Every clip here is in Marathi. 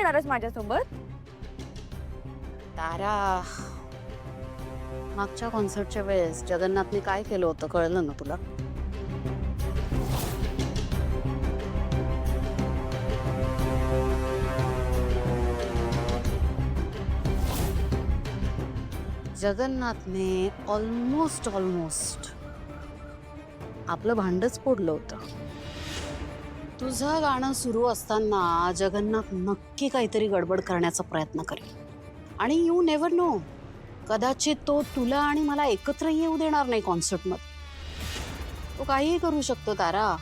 येणारच माझ्यासोबत? तारा, मागच्या कॉन्सर्टच्या वेळेस जगन्नाथने काय केलं होतं कळलं ना तुला? जगन्नाथने ऑलमोस्ट आपलं भांडच फोडलं होतं. तुझं गाणं सुरू असताना जगन्नाथ नक्की काहीतरी गडबड करण्याचा प्रयत्न करेल. आणि यू नेव्हर नो, कदाचित तो तुला आणि मला एकत्र येऊ देणार नाही कॉन्सर्टमध्ये. तो काहीही करू शकतो तारा.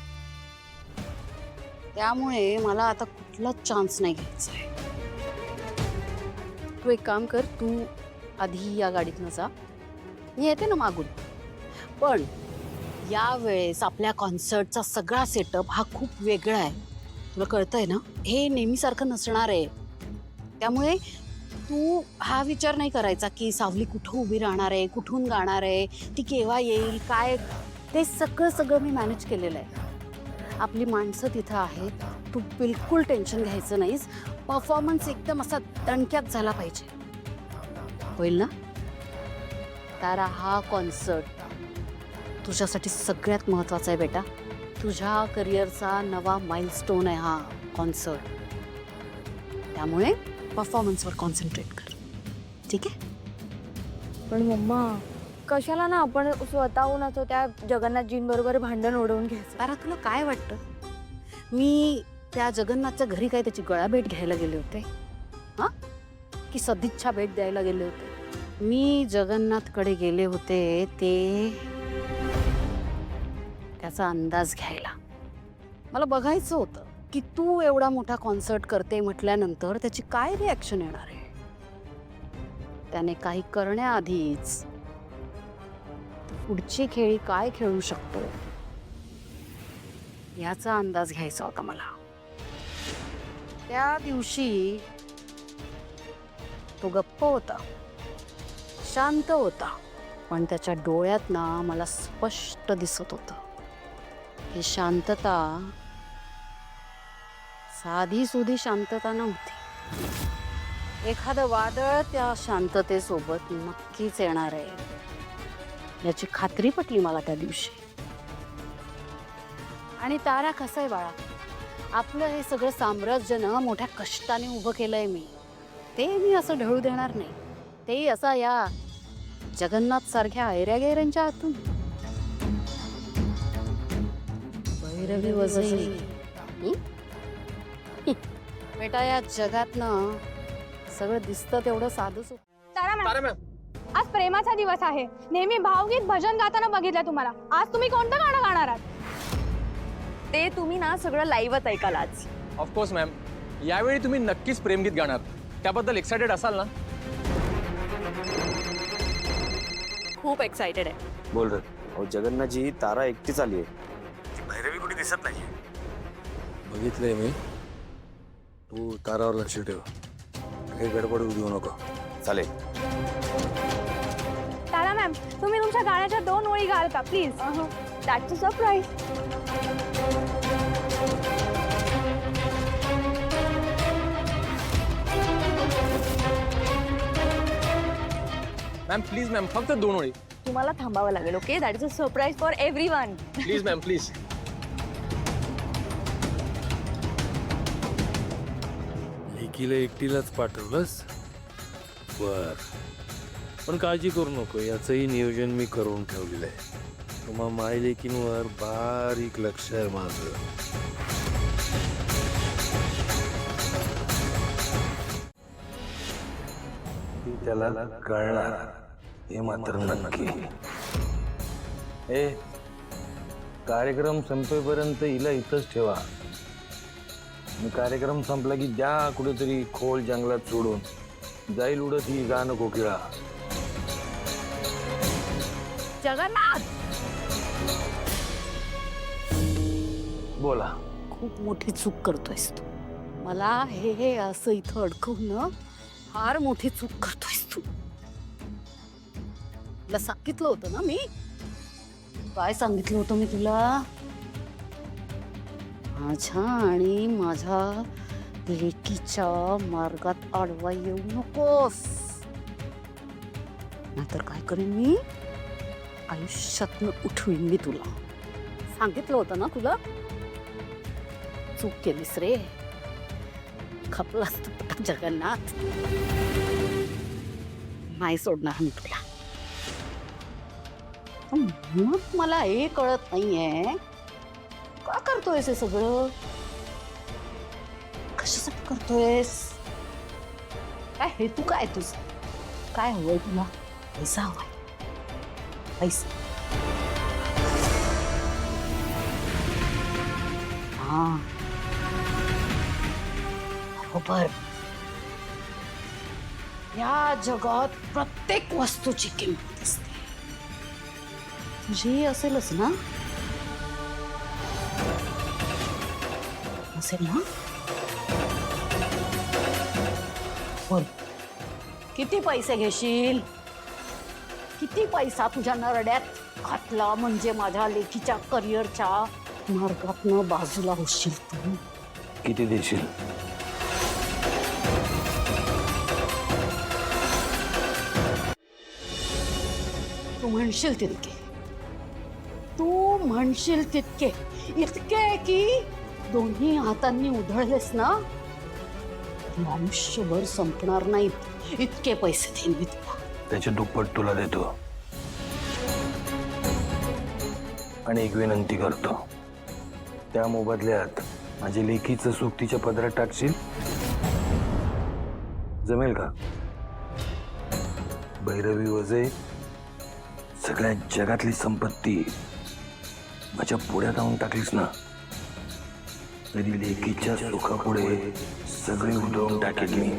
त्यामुळे मला आता कुठलाच चान्स नाही घ्यायचा आहे. तू एक काम कर, तू आधी या गाडीतनं जा, मी येते ना मागून. पण यावेळेस आपल्या कॉन्सर्टचा सगळा सेटअप हा खूप वेगळा आहे. तुला कळतंय ना, हे नेहमीसारखं नसणार आहे. त्यामुळे तू हा विचार नाही करायचा की सावली कुठं उभी राहणार आहे, कुठून गाणार आहे, ती केव्हा येईल, काय, ते सगळं मी मॅनेज केलेलं आहे. आपली माणसं तिथं आहेत. तू बिलकुल टेन्शन घ्यायचं नाहीस. परफॉर्मन्स एकदम असा दणक्यात झाला पाहिजे. होईल ना तारा? हा कॉन्सर्ट तुझ्यासाठी सगळ्यात महत्त्वाचा आहे बेटा. तुझ्या करिअरचा नवा माइलस्टोन आहे हा कॉन्सर्ट. त्यामुळे परफॉर्मन्सवर कॉन्सन्ट्रेट कर, ठीक आहे? पण मम्मा, कशाला ना आपण स्वतःहून असं त्या जगन्नाथजींबरोबर भांडण ओढवून घ्यायचं? तारा, तुला काय वाटतं? मी त्या जगन्नाथच्या घरी काय त्याची गळाभेट घ्यायला गेले होते हां, की सदिच्छा भेट द्यायला गेले होते? मी जगन्नाथकडे गेले होते ते त्याचा अंदाज घ्यायला. मला बघायचं होतं की तू एवढा मोठा कॉन्सर्ट करते म्हटल्यानंतर त्याची काय रिॲक्शन येणार आहे. त्याने काही करण्याआधीच पुढची खेळी काय खेळू शकतो याचा अंदाज घ्यायचा होता मला. त्या दिवशी तो गप्प होता, शांत होता, पण त्याच्या डोळ्यात ना मला स्पष्ट दिसत होतं ही शांतता साधी सुधी शांतता नव्हती. एखादं वादळ त्या शांततेसोबत नक्कीच येणार आहे याची खात्री पटली मला त्या दिवशी. आणि तारा, कसं आहे बाळा, आपलं हे सगळं साम्राज्य ना मोठ्या कष्टाने उभं केलंय मी. ते मी असं ढळू देणार नाही. तेही असा या जगन्नाथ सारख्या ऐऱ्यागैऱ्यांच्या हातून. भैरवी वजई बेटा, या जगातनं सगळं दिसतं तेवढं साधंच. तारा मॅम, आज प्रेमाचा दिवस आहे. नेहमी भावगीत भजन गाताना बघितलं तुम्हाला. आज तुम्ही कोणतं गाणं गाणार आहात? ते तुम्ही ना सगळं लाईव्हच ऐकाल आज. ऑफकोर्स मॅम, यावेळी तुम्ही नक्कीच प्रेमगीत गाणार. त्याबद्दल एक्सायटेड असाल ना? खूप एक्साइटेड आहे. बोल रे. अहो जगन्नाथजी, तारा एकटीच आली आहे. भैरवी कुठे दिसत नाही. बघितलंय मी. तू तारावर लक्ष ठेव, काही गडबड होऊ देऊ नको. चालेल. तारा मॅम, तुम्ही तुमच्या गाण्याच्या 2 ओळी गाल का please? That's a surprise. Ma'am please ma'am, फक्त 2 ओळी. तुम्हाला थांबावं लागेल. Okay, that is a surprise for everyone. Please ma'am, please. लेकीला एकटीलाच पाठवलंस? बर, पण काळजी करू नको, याचंही नियोजन मी करून ठेवलेलं आहे. तुम्हा माय लेकींवर बारीक लक्ष आहे माझं. ती त्याला कळणार हे मात्र नक्की. कार्यक्रम संपेपर्यंत हिला इथंच ठेवा. कार्यक्रम संपला की ज्या कुठेतरी खोल जंगलात सोडून जाईल उडत ही गाणं कोकिळा. जगन्नाथ, बोला. खूप मोठी चूक करतोयस तू. मला हे असं इथं अडकवणं फार मोठी चूक करतोयस तू. तुला सांगितलं होतं ना मी. काय सांगितलं होतं मी तुला? माझ्या आणि माझ्या लेकीच्या मार्गात आडवा येऊ नकोस, नाहीतर काय करेन मी, आयुष्यातनं उठवीन मी तुला. सांगितलं होतं ना तुला, चूक केलीस रे. खपलास तू जगन्नाथ. नाही सोडणार मी तुला. पण मग मला हे कळत नाहीये, का करतोयस हे सगळं? कशासाठी करतोयस? काय हेतू काय तुझा? काय हवंय तुला? पैसा हवाय, पैसा. हा बरोबर. या जगात प्रत्येक वस्तूची किंमत असते. तुझी असेलच ना? असेल ना? बोल, किती पैसे घेशील? किती पैसा तुझ्या नरड्यात घातला म्हणजे माझ्या लेकीच्या करिअरच्या मार्गातनं बाजूला होशील तू? किती देशील? तू म्हणशील तितके, तू म्हणशील तितके. इतके की दोन्ही हातांनी उधळलेस ना, आयुष्यभर संपणार नाहीत इतके पैसे देईन मी तुला. त्याचे दुप्पट तुला देतो. आणि एक विनंती करतो, त्या मोबदल्यात माझ्या लेकीचं सुख तिच्या पदरात टाकशील? जमेल का? भैरवी वजे सगळ्या जगातली संपत्ती माझ्या पुढ्यात आणून टाकलीस ना, तरी लेकीच्या सुखापुढे सगळे उधळून टाकेल मी.